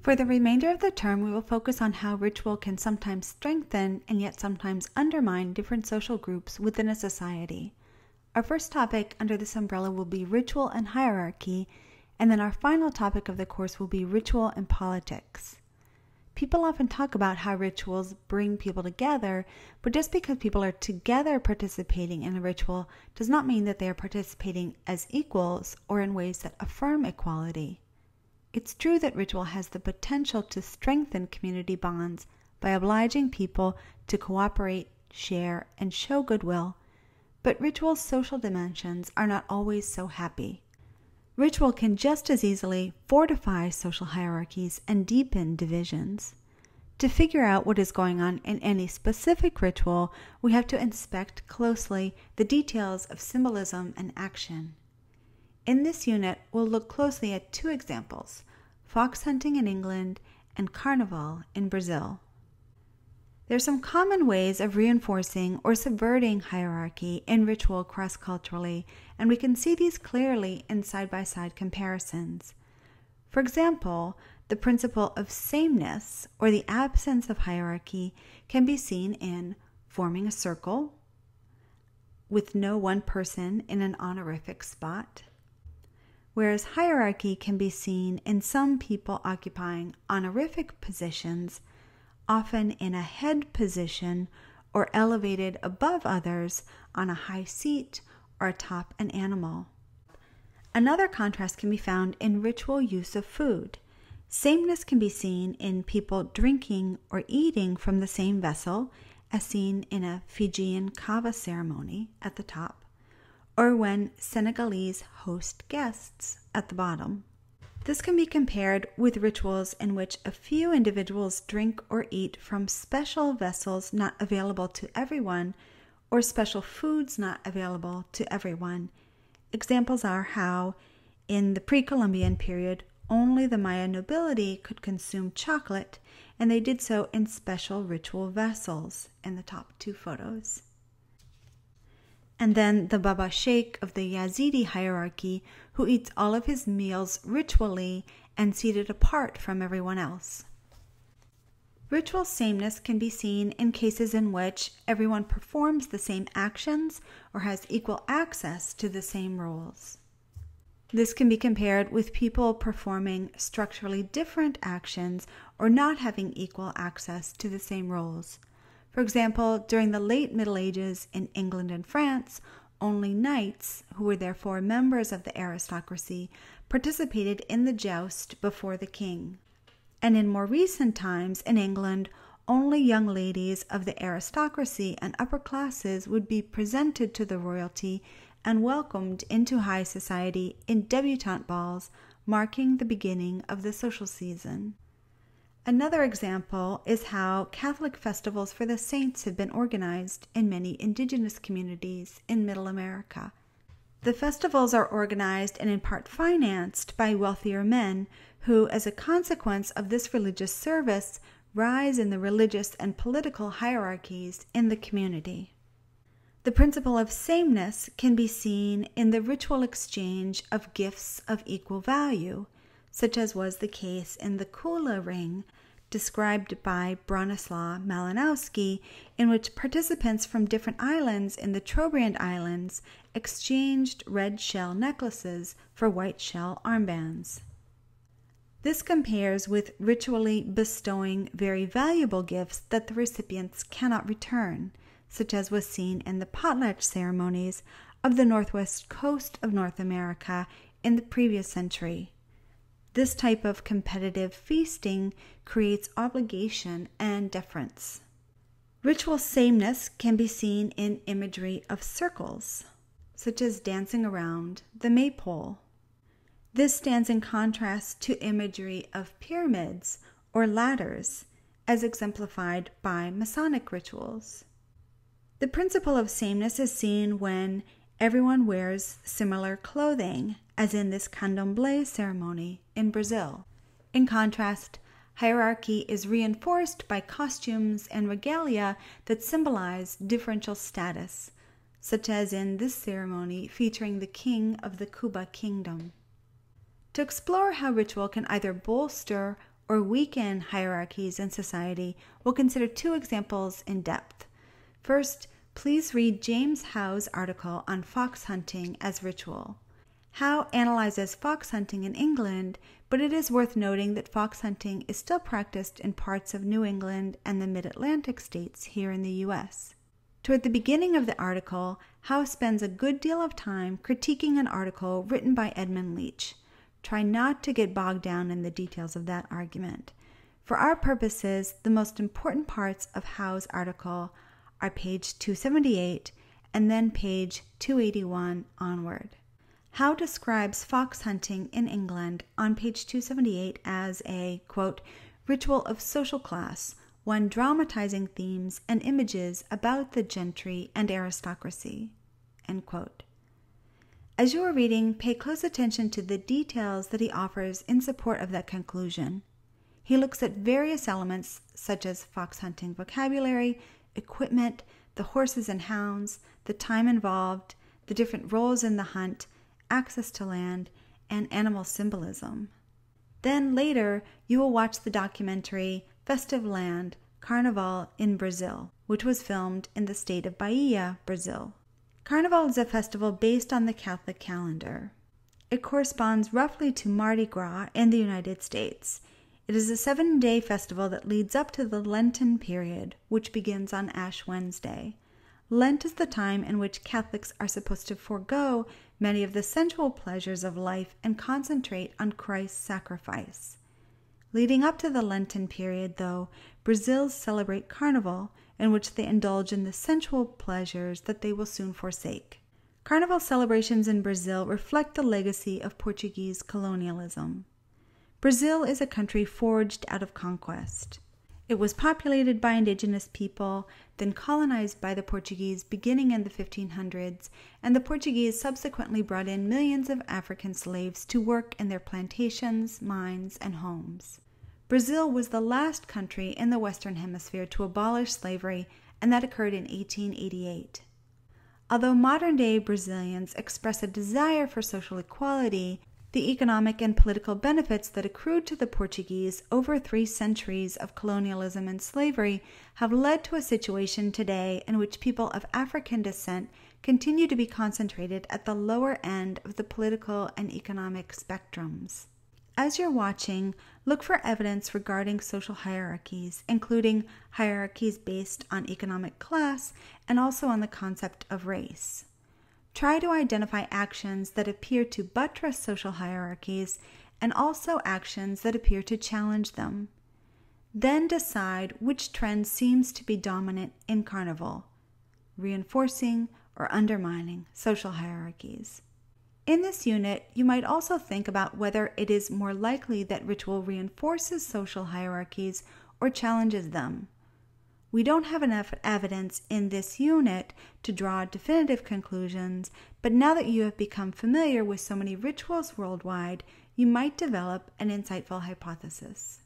For the remainder of the term, we will focus on how ritual can sometimes strengthen and yet sometimes undermine different social groups within a society. Our first topic under this umbrella will be ritual and hierarchy, and then our final topic of the course will be ritual and politics. People often talk about how rituals bring people together, but just because people are together participating in a ritual does not mean that they are participating as equals or in ways that affirm equality. It's true that ritual has the potential to strengthen community bonds by obliging people to cooperate, share, and show goodwill, but ritual's social dimensions are not always so happy. Ritual can just as easily fortify social hierarchies and deepen divisions. To figure out what is going on in any specific ritual, we have to inspect closely the details of symbolism and action. In this unit, we'll look closely at two examples: fox hunting in England and carnival in Brazil. There are some common ways of reinforcing or subverting hierarchy in ritual cross-culturally, and we can see these clearly in side-by-side comparisons. For example, the principle of sameness, or the absence of hierarchy, can be seen in forming a circle with no one person in an honorific spot, whereas hierarchy can be seen in some people occupying honorific positions, often in a head position or elevated above others on a high seat or atop an animal. Another contrast can be found in ritual use of food. Sameness can be seen in people drinking or eating from the same vessel, as seen in a Fijian kava ceremony at the top, or when Senegalese host guests at the bottom. This can be compared with rituals in which a few individuals drink or eat from special vessels not available to everyone, or special foods not available to everyone. Examples are how, in the pre-Columbian period, only the Maya nobility could consume chocolate, and they did so in special ritual vessels in the top two photos. And then the Baba Sheikh of the Yazidi hierarchy, who eats all of his meals ritually and seated apart from everyone else. Ritual sameness can be seen in cases in which everyone performs the same actions or has equal access to the same roles. This can be compared with people performing structurally different actions or not having equal access to the same roles. For example, during the late Middle Ages in England and France, only knights, who were therefore members of the aristocracy, participated in the joust before the king. And in more recent times in England, only young ladies of the aristocracy and upper classes would be presented to the royalty and welcomed into high society in debutante balls, marking the beginning of the social season. Another example is how Catholic festivals for the saints have been organized in many indigenous communities in Middle America. The festivals are organized and in part financed by wealthier men who, as a consequence of this religious service, rise in the religious and political hierarchies in the community. The principle of sameness can be seen in the ritual exchange of gifts of equal value, such as was the case in the Kula ring, described by Bronislaw Malinowski, in which participants from different islands in the Trobriand Islands exchanged red shell necklaces for white shell armbands. This compares with ritually bestowing very valuable gifts that the recipients cannot return, such as was seen in the potlatch ceremonies of the northwest coast of North America in the previous century. This type of competitive feasting creates obligation and deference. Ritual sameness can be seen in imagery of circles, such as dancing around the maypole. This stands in contrast to imagery of pyramids or ladders, as exemplified by Masonic rituals. The principle of sameness is seen when everyone wears similar clothing, as in this candomblé ceremony in Brazil. In contrast, hierarchy is reinforced by costumes and regalia that symbolize differential status, such as in this ceremony featuring the king of the Cuba Kingdom. To explore how ritual can either bolster or weaken hierarchies in society, we'll consider two examples in depth. First, please read James Howe's article on fox hunting as ritual. Howe analyzes fox hunting in England, but it is worth noting that fox hunting is still practiced in parts of New England and the Mid-Atlantic states here in the U.S. Toward the beginning of the article, Howe spends a good deal of time critiquing an article written by Edmund Leach. Try not to get bogged down in the details of that argument. For our purposes, the most important parts of Howe's article are page 278 and then page 281 onward. Howe describes fox hunting in England on page 278 as a, quote, ritual of social class, one dramatizing themes and images about the gentry and aristocracy, end quote. As you are reading, pay close attention to the details that he offers in support of that conclusion. He looks at various elements such as fox hunting vocabulary, equipment, the horses and hounds, the time involved, the different roles in the hunt, access to land, and animal symbolism. Then later, you will watch the documentary Festive Land, Carnival in Brazil, which was filmed in the state of Bahia, Brazil. Carnival is a festival based on the Catholic calendar. It corresponds roughly to Mardi Gras in the United States. It is a 7-day festival that leads up to the Lenten period, which begins on Ash Wednesday. Lent is the time in which Catholics are supposed to forego many of the sensual pleasures of life and concentrate on Christ's sacrifice. Leading up to the Lenten period, though, Brazils celebrate Carnival, in which they indulge in the sensual pleasures that they will soon forsake. Carnival celebrations in Brazil reflect the legacy of Portuguese colonialism. Brazil is a country forged out of conquest. It was populated by indigenous people, then colonized by the Portuguese beginning in the 1500s, and the Portuguese subsequently brought in millions of African slaves to work in their plantations, mines, and homes. Brazil was the last country in the Western Hemisphere to abolish slavery, and that occurred in 1888. Although modern-day Brazilians express a desire for social equality, the economic and political benefits that accrued to the Portuguese over 3 centuries of colonialism and slavery have led to a situation today in which people of African descent continue to be concentrated at the lower end of the political and economic spectrums. As you're watching, look for evidence regarding social hierarchies, including hierarchies based on economic class and also on the concept of race. Try to identify actions that appear to buttress social hierarchies and also actions that appear to challenge them. Then decide which trend seems to be dominant in Carnival, reinforcing or undermining social hierarchies. In this unit, you might also think about whether it is more likely that ritual reinforces social hierarchies or challenges them. We don't have enough evidence in this unit to draw definitive conclusions, but now that you have become familiar with so many rituals worldwide, you might develop an insightful hypothesis.